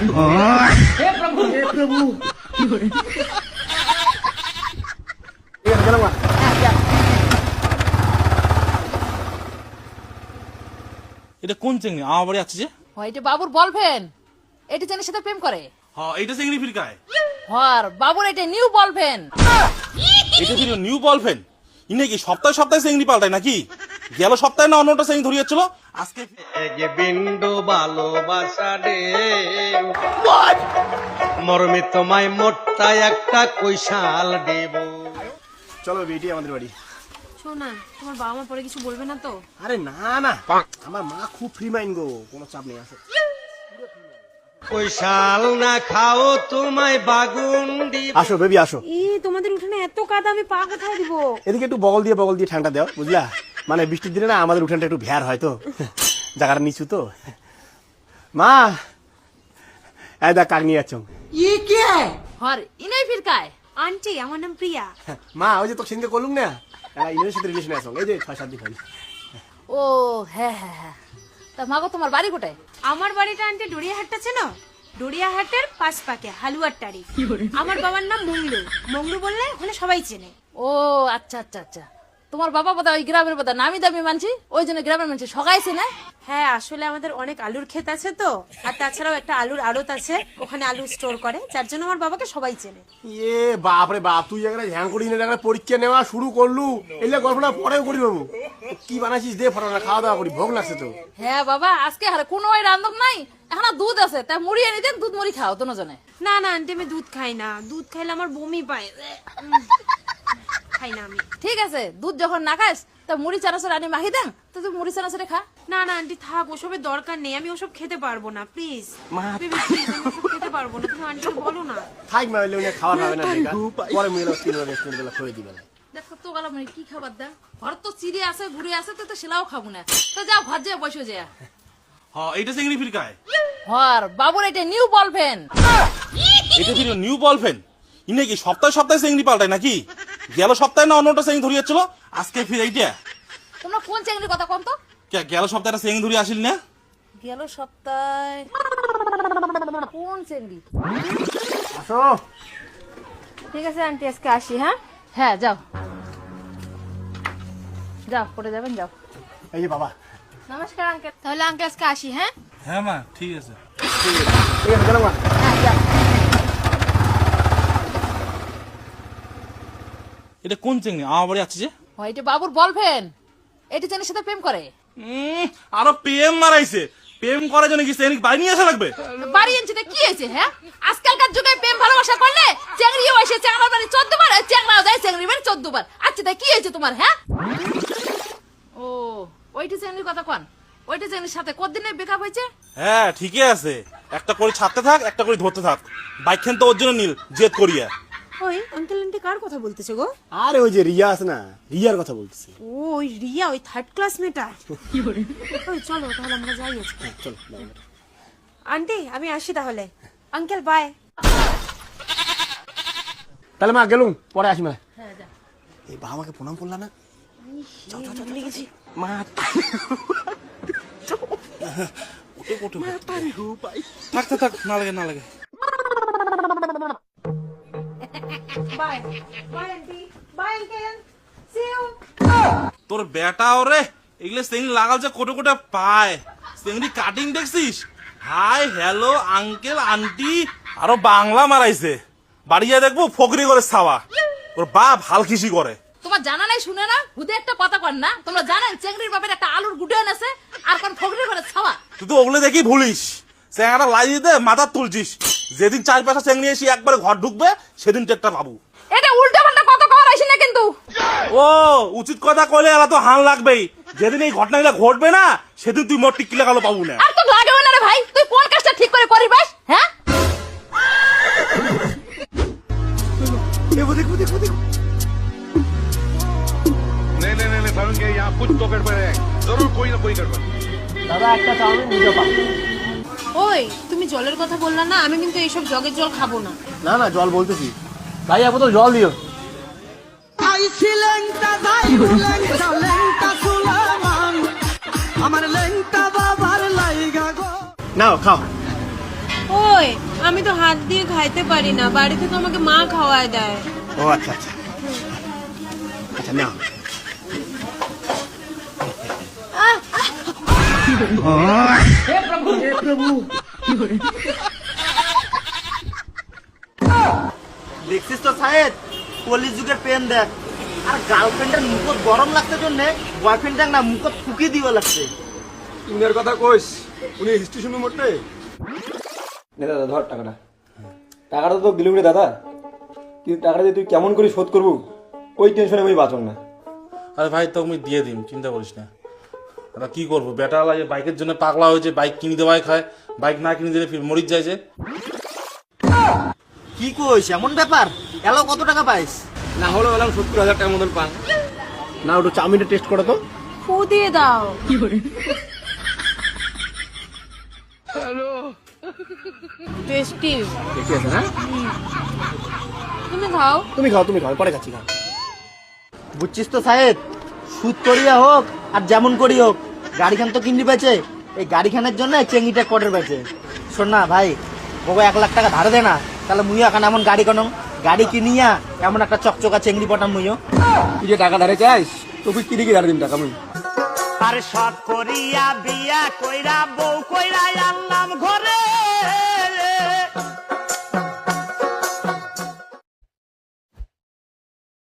हे प्रभु हे प्रभु এটা কোন চেংড়ি আমার বাড়ি আছে যে? এটা বাবুর বলফেন। এটা চেংড়ির সাথে প্রেম করে। হ্যাঁ এইটা চেংড়ি ফিরকায়। হ্যাঁ বাবুর এটা নিউ বলফেন। এটা ফির নিউ বলফেন। ইনে কি সপ্তাহে সপ্তাহে চেংড়ি পাল্টায় নাকি? গেল সপ্তাহে না অন্যটা চেংড়ি ধরিয়েছিল আজকে এক বিন্দু ভালোবাসা দে মরমে তোমায় মোটটা একটা কৈশাল দেব। চলো বেটি আমাদের বাড়ি। শোনা, তোমার বাবা মা পরে কিছু বলবে না তো? আরে না না, আমার মা খুব ফ্রি মাইন্ড গো, কোনো চাপ নেই আছে। কৈশাল না খাও তোমায় বাগুন দিব। আসো বেবি আসো। তোমাদের উঠানে এত কাদা, আমি পা কোথায় দিব? এদিকে একটু বগল দিয়ে ঠান্ডা দাও, বুঝলা? মানে বৃষ্টির দিনে না আমাদের উঠানটা একটু ভ্যার হয় তো, জায়গাটা নিচু তো। মা এই দেখ কাক নিয়ে যাচ্ছ। হর ইনাই ফিরকায়। আন্টি, আমার নাম প্রিয়া। মা ওই যে তোর সেদিনকে করলুম না, ইনের সাথে রিলেশন আছে, এই যে 6-7 দিন হয়। ও হ্যাঁ হ্যাঁ হ্যাঁ। তা মাগো তোমার বাড়ি কোথায়? আমার বাড়িটা আন্টি ডড়িয়াহাটটা চেনো? ডড়িয়াহাটের পাশ পাকে হালুয়ার টারি। আমার বাবার নাম মংলু। মংলু বললে ওখানে সবাই চেনে। ও আচ্ছা আচ্ছা আচ্ছা। তোমার বাবা বোধহয় ওই গ্রামের বোধহয় নামি দামি মানছি, ওই জন্য গ্রামের মানছি সবাইছে না। হ্যাঁ, আসলে আমাদের অনেক আলুর ক্ষেত আছে তো, আর তাছাড়াও একটা আলুর আড়ত আছে, ওখানে আলু স্টোর করে, যার জন্য আমার বাবাকে সবাই চেনে। এ বাপ রে বাপ, তুই একটা হ্যাং করি না, একটা পরীক্ষা নেওয়া শুরু করলু, এলে গল্পটা পরেও করি বাবু। কি বানাইছিস দে, ফটোটা খাওয়া দাওয়া করি, ভোগ লাগছে তো। হ্যাঁ বাবা, আজকে আর কোনো ওই রান্ধব নাই, এখন দুধ আছে, তাই মুড়ি এনে দেন, দুধ মুড়ি খাও দুজনে। না না আন্টি, আমি দুধ খাই না, দুধ খাইলে আমার বমি পায়, খাই না আমি। ঠিক আছে, দুধ যখন না খাস তা মুড়ি চানাচুর আনি মাখি দেন, তো তুই মুড়ি চানাচুরে খা। না না আন্টি থাক, ওসবের দরকার নেই, আমি ওসব খেতে পারবো না, প্লিজ খেতে পারবো না, তুমি আন্টিকে বলো না। থাক মা, ওইলে খাওয়া হবে না, পরে মিলে 3 রেস্টুরেন্ট বেলা খুঁজে দিবে। দেখো তো গেলাম কি খাবার দা, ঘর তো চিড়ে আছে ঘুরে আছে, তো সেলাও খাবো না, তো যাও ঘর যা বসে যা। হ্যাঁ এইটা চেংড়ি ফিরকায়। হর বাবুর এটা নিউ বলফেন। এটা ফির নিউ বলফেন। ইনে কি সপ্তাহে সপ্তাহে চেংড়ি পাল্টায় নাকি? গেল সপ্তাহে না অন্যটা চেংড়ি ধরিয়েছিল আজকে ফির এইটা। তোমরা কোন চেংড়ির কথা কোন তো? গেল সপ্তাহে একটা চেংড়ি ধরে আসিল না? গেল সপ্তাহে কোন চেংড়ি? আসো। ঠিক আছে আন্টি, আজকে আসি। হ্যাঁ হ্যাঁ যাও যাও, পড়ে যাবেন, যাও। এই যে বাবা। নমস্কার আঙ্কেল, তাহলে আঙ্কেল আজকে আসি। হ্যাঁ হ্যাঁ মা ঠিক আছে। ঠিক আছে গেলাম মা। হ্যাঁ যাও। এটা কোন চেংড়ি আমার বাড়ি আছে যে? এটা বাবুর বলফেন। এটা চেংড়ির সাথে প্রেম করে। আরো প্রেম মারাইছে। প্রেম করার জন্য কি চেংড়ি বাড়ি নিয়ে আসা লাগবে? বাড়ি এনছি কি হয়েছে? হ্যাঁ, আজকালকার যুগে প্রেম ভালোবাসা করলে চেংড়িও আসে চেংড়ার বাড়ি 14 বার, চেংড়াও যায় চেংড়ির বাড়ি 14 বার। আচ্ছা তাই কি হয়েছে তোমার? হ্যাঁ, ও ওইটা চেংড়ির কথা কোন? ওইটা চেংড়ির সাথে কতদিনে ব্রেকআপ হয়েছে? হ্যাঁ ঠিকই আছে, একটা করে ছাড়তে থাক, একটা করে ধরতে থাক। বাইকখান তো ওর জন্য নীল জেদ করিয়া। ওই আঙ্কেল আন্টি কার কথা বলতেছে গো? আরে ওই যে রিয়া আছে না, রিয়ার কথা বলতেছি। ও ওই রিয়া, ওই 3rd ক্লাস মেয়েটা। ওই চলো তাহলে আমরা যাই আজকে। চল আন্টি আমি আসি তাহলে। Uncle bye. তাহলে মা গেলুম, পরে আসি মা। হ্যাঁ যা। এই বাবা আমাকে প্রণাম করলা না? মা থাকতে থাক, না লাগে না লাগে। Bye bye aunty, bye uncle, see you. তোর বেটা ওরে এগুলো চেংড়ি লাগাল যে কোটে কোটে পায়। চেংড়ি কাটিং দেখছিস? হাই হ্যালো আঙ্কেল আন্টি, আরো বাংলা মারাইছে। বাড়ি যা দেখবো ফকরি করে ছাওয়া। ওর বাপ হালখিসি করে। তোমার জানা নাই শুনে না, হুদে একটা কথা কর না। তোমরা জানেন চেংড়ির বাপের একটা আলুর গুডান আছে, আর কোন ফগরি করে ছাওয়া। তুই তো ওগুলো দেখি ভুলিস। চেংড়াটা লাগিয়ে দে মাথা তুলছিস। যেদিন 4-5টা চেংড়ি এসে একবারে ঘর ঢুকবে সেদিন টেকটা পাবো। এটা উল্টা পাল্টা কথা কওয়ার আইছ না কিন্তু। ও উচিত কথা কইলে এলা তো হাল লাগবেই। যেদিন এই ঘটনাগুলো ঘটবে না সেদিন তুই মোট টিকিলা কালো পাবো না। আর তো লাগে না রে ভাই, তুই কোন কাজটা ঠিক করে করিস? হ্যাঁ দেখো দেখো দেখো দেখো। नहीं समझ गए, यहाँ कुछ तो गड़बड़ है, जरूर कोई ना कोई गड़बड़। দাদা একটা চাউমিন নিতে পার? ওই তুমি জলের কথা বললা না, আমি কিন্তু এইসব জগের জল খাবো না। না না জল বলতেছি। ভাই এক বোতল জল দিও। নাও খাও। কই আমি তো হাত দিয়ে খাইতে পারি না, বাড়িতে তো আমাকে মা খাওয়ায় দেয়। ও আচ্ছা আচ্ছা আচ্ছা না দেখছিস তো সাহেব, কলির যুগের প্রেম দেখ। আর গার্লফ্রেন্ডের মুখত গরম লাগতে জন্য বয়ফ্রেন্ডের না মুখত ফুকি দিবা লাগছে। ইনের কথা কইস, উনি হিস্ট্রি শুনে মোটে। নে দাদা ধর টাকাটা। টাকাটা তো দিলুম রে দাদা, কিন্তু টাকাটা যে তুই কেমন করে শোধ করবো ওই টেনশনে আমি বাঁচন না। আরে ভাই তো আমি দিয়ে দিম, চিন্তা করিস না। আমরা কি করবো, বেটাওয়ালা যে বাইকের জন্য পাগলা হয়েছে, বাইক কিনে দেওয়াই খায়, বাইক না কিনে দিলে ফির মরিচ যায় যে। কি কইস, এমন ব্যাপার? এলো কত টাকা পাইস? না হলে বললাম 70,000 টাকা মতন পান। না ওটা চাউমিনটা টেস্ট করো তো। ফু দিয়ে দাও। টেস্টি। দেখি আছে না? তুমি খাও। তুমি খাও পরে খাচ্ছি খাও। বুঝছিস তো সাহেব, সুদ করিয়া হোক আর যেমন করি হোক গাড়িখান তো কিনতে পেয়েছে। এই গাড়িখানের জন্য চেঙ্গিটা কটের পেয়েছে। শোন না ভাই, বাবা 1 লাখ টাকা ধারে দে না, তাহলে মুইও এখন এমন গাড়ি কোনো গাড়ি কিনিয়া এমন একটা চকচকা চেঙ্গি পটাম মুইও। তুই যে টাকা ধারে চাইস তোকে কি দিকে ধারে দিন টাকা আমি। আর শখ করিয়া বিয়া কইরা বউ কইরা আনলাম ঘরে,